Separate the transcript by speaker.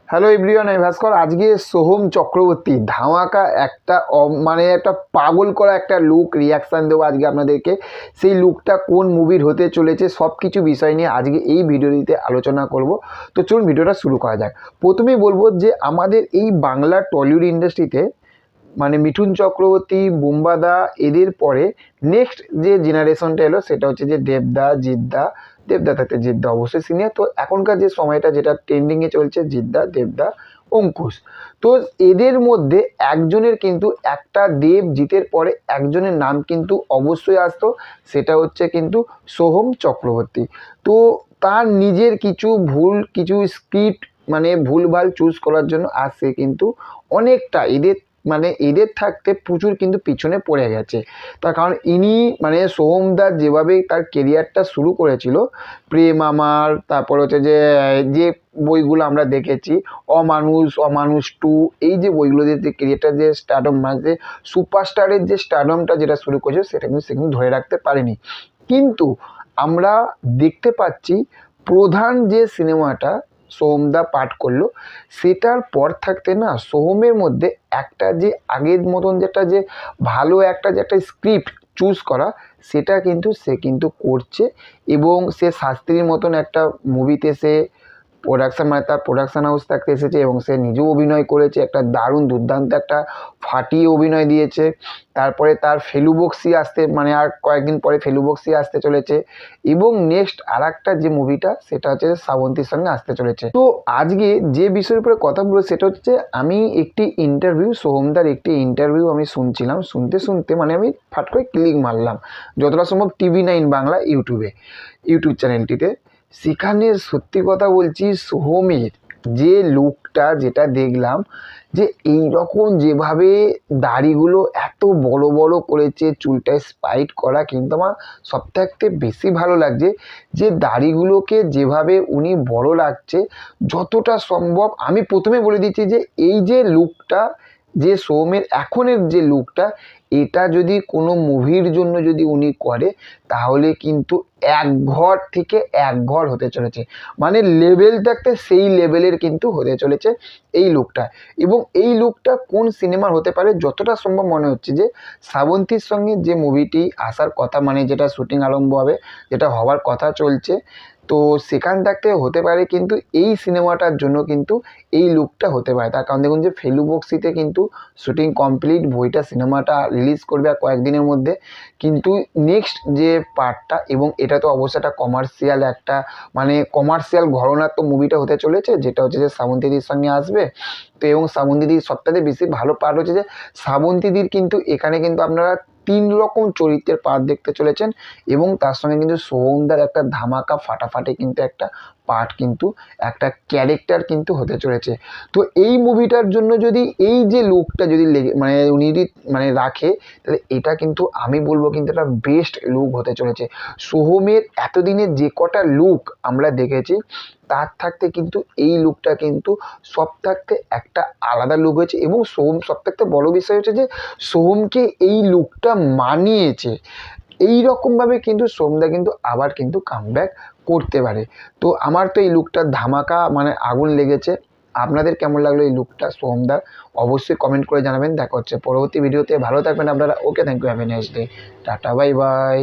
Speaker 1: Hello everyone, আমি ভাস্কর। আজকে সোহম চক্রবর্তী ধামাকা একটা মানে একটা পাগল করা একটা লুক রিয়াকশান দেবো আজকে আপনাদেরকে। সেই লুকটা কোন মুভির হতে চলেছে সব কিছু বিষয় নিয়ে আজকে এই ভিডিওটিতে আলোচনা করব। তো চলুন ভিডিওটা শুরু করা যাক। প্রথমেই বলবো যে আমাদের এই বাংলা টলিউড ইন্ডাস্ট্রিতে মানে মিঠুন চক্রবর্তী, বুম্বাদা, এদের পরে নেক্সট যে জেনারেশনটা এলো সেটা হচ্ছে যে দেবদা, জিদ্দা। দেবদা থাকতে জিদ্দা অবশ্যই সিনিয়র। তো এখনকার যে সময়টা যেটা ট্রেন্ডিংয়ে চলছে, জিদ্দা, দেবদা, অঙ্কুশ। তো এদের মধ্যে একজনের কিন্তু একটা দেব জিতের পরে একজনের নাম কিন্তু অবশ্যই আসতো, সেটা হচ্ছে কিন্তু সোহম চক্রবর্তী। তো তার নিজের কিছু স্ক্রিপ্ট মানে ভুলভাল চুজ করার জন্য আর সে কিন্তু অনেকটা এদের থাকতে প্রচুর কিন্তু পিছনে পড়ে গেছে। তার কারণ ইনি মানে সোহমদা যেভাবে তার কেরিয়ারটা শুরু করেছিল, প্রেম আমার, তারপর হচ্ছে যে যে বইগুলো আমরা দেখেছি, অমানুষ, অমানুষ টু, এই যে বইগুলো দিয়ে যে কেরিয়ারটা যে স্টারডম মানে সুপারস্টারের যে স্টারডমটা যেটা শুরু করেছে সেটা কিন্তু সে কিন্তু ধরে রাখতে পারেনি। কিন্তু আমরা দেখতে পাচ্ছি প্রধান যে সিনেমাটা সোহমদা পাঠ করলো সেটার পর থাকতে না সোহমের মধ্যে একটা যে আগের মতন যে ভালো একটা স্ক্রিপ্ট চুজ করা সেটা কিন্তু সে কিন্তু করছে। এবং সে শাস্ত্রীর মতন একটা মুভিতে সে প্রোডাকশান মানে তার প্রোডাকশান হাউস থাকতে এসেছে এবং সে নিজেও অভিনয় করেছে, একটা দারুণ দুর্দান্ত একটা ফাটিয়ে অভিনয় দিয়েছে। তারপরে তার ফেলু বক্সি আসতে মানে আর কয়েকদিন পরে ফেলু বক্সি আসতে চলেছে। এবং নেক্সট আর একটা যে মুভিটা সেটা হচ্ছে শ্রাবন্তীর সঙ্গে আসতে চলেছে। তো আজকে যে বিষয়ের উপরে কথা বলবো সেটা হচ্ছে আমি একটি ইন্টারভিউ, সোহমদার একটি ইন্টারভিউ আমি শুনছিলাম। শুনতে মানে আমি ফাট করে ক্লিক মারলাম যতটা সম্ভব TV9 বাংলা ইউটিউব চ্যানেলটিতে। সেখানে সত্যি কথা বলছি, সোহমের যে লুকটা যেটা দেখলাম, যে এই রকম যেভাবে দাড়িগুলো এত বড় বড় করেছে, চুলটায় স্পাইট করা, কিন্তু আমার সবথেকে বেশি ভালো লাগছে যে দাড়িগুলোকে যেভাবে উনি বড় লাগছে যতটা সম্ভব। আমি প্রথমে বলে দিচ্ছি যে এই যে লুকটা, যে সোহমের এখনের যে লুকটা, এটা যদি কোনো মুভির জন্য যদি উনি করে তাহলে কিন্তু এক ঘর থেকে এক ঘর হতে চলেছে, মানে লেভেল থাকতে সেই লেভেলের কিন্তু হতে চলেছে এই লুকটা। এবং এই লুকটা কোন সিনেমার হতে পারে, যতটা সম্ভব মনে হচ্ছে যে শ্রাবন্তীর সঙ্গে যে মুভিটি আসার কথা, মানে যেটা শুটিং আরম্ভ হবে, যেটা হওয়ার কথা চলছে, তো সেখান থাকতে হতে পারে কিন্তু এই সিনেমাটার জন্য কিন্তু এই লুকটা হতে পারে। তার কারণ দেখুন যে ফেলু বক্সিতে কিন্তু শুটিং কমপ্লিট, বইটা সিনেমাটা রিলিজ করবে আর কয়েকদিনের মধ্যে। কিন্তু নেক্সট যে পার্টটা, এবং এটা তো অবশ্যই একটা কমার্শিয়াল একটা মানে কমার্শিয়াল ঘরানার তো মুভিটা হতে চলেছে, যেটা হচ্ছে যে শ্রাবন্তীদির সঙ্গে আসবে। তো এবং শ্রাবন্তীদির সবথেকে বেশি ভালো পার্ট হচ্ছে যে শ্রাবন্তীদির কিন্তু এখানে কিন্তু আপনারা 3 রকম চরিত্রের পার্ট দেখতে চলেছেন। এবং তার সঙ্গে কিন্তু সোহমদার একটা ধামাকা ফাটাফাটি কিন্তু একটা পার্ট কিন্তু একটা ক্যারেক্টার কিন্তু হতে চলেছে। তো এই মুভিটার জন্য যদি এই যে লুকটা যদি মানে উনি যদি মানে রাখে, তাহলে এটা কিন্তু আমি বলবো কিন্তু একটা বেস্ট লুক হতে চলেছে। সোহমের এতদিনের যে কটা লুক আমরা দেখেছি তার থাকতে কিন্তু এই লুকটা কিন্তু সব থাকতে একটা আলাদা লুক হয়েছে। এবং সোহম সবথেকে বড় বিষয় হচ্ছে যে সোহমকে এই লুকটা মানিয়েছে। এই রকমভাবে কিন্তু সোহমদা কিন্তু আবার কিন্তু কামব্যাক করতে পারে। তো আমার তো এই লুকটার ধামাকা মানে আগুন লেগেছে। আপনাদের কেমন লাগলো এই লুকটা সোহমদার, অবশ্যই কমেন্ট করে জানাবেন। দেখা হচ্ছে পরবর্তী ভিডিওতে। ভালো থাকবেন আপনারা। Okay, thank you, have a nice day, ta-ta, bye by.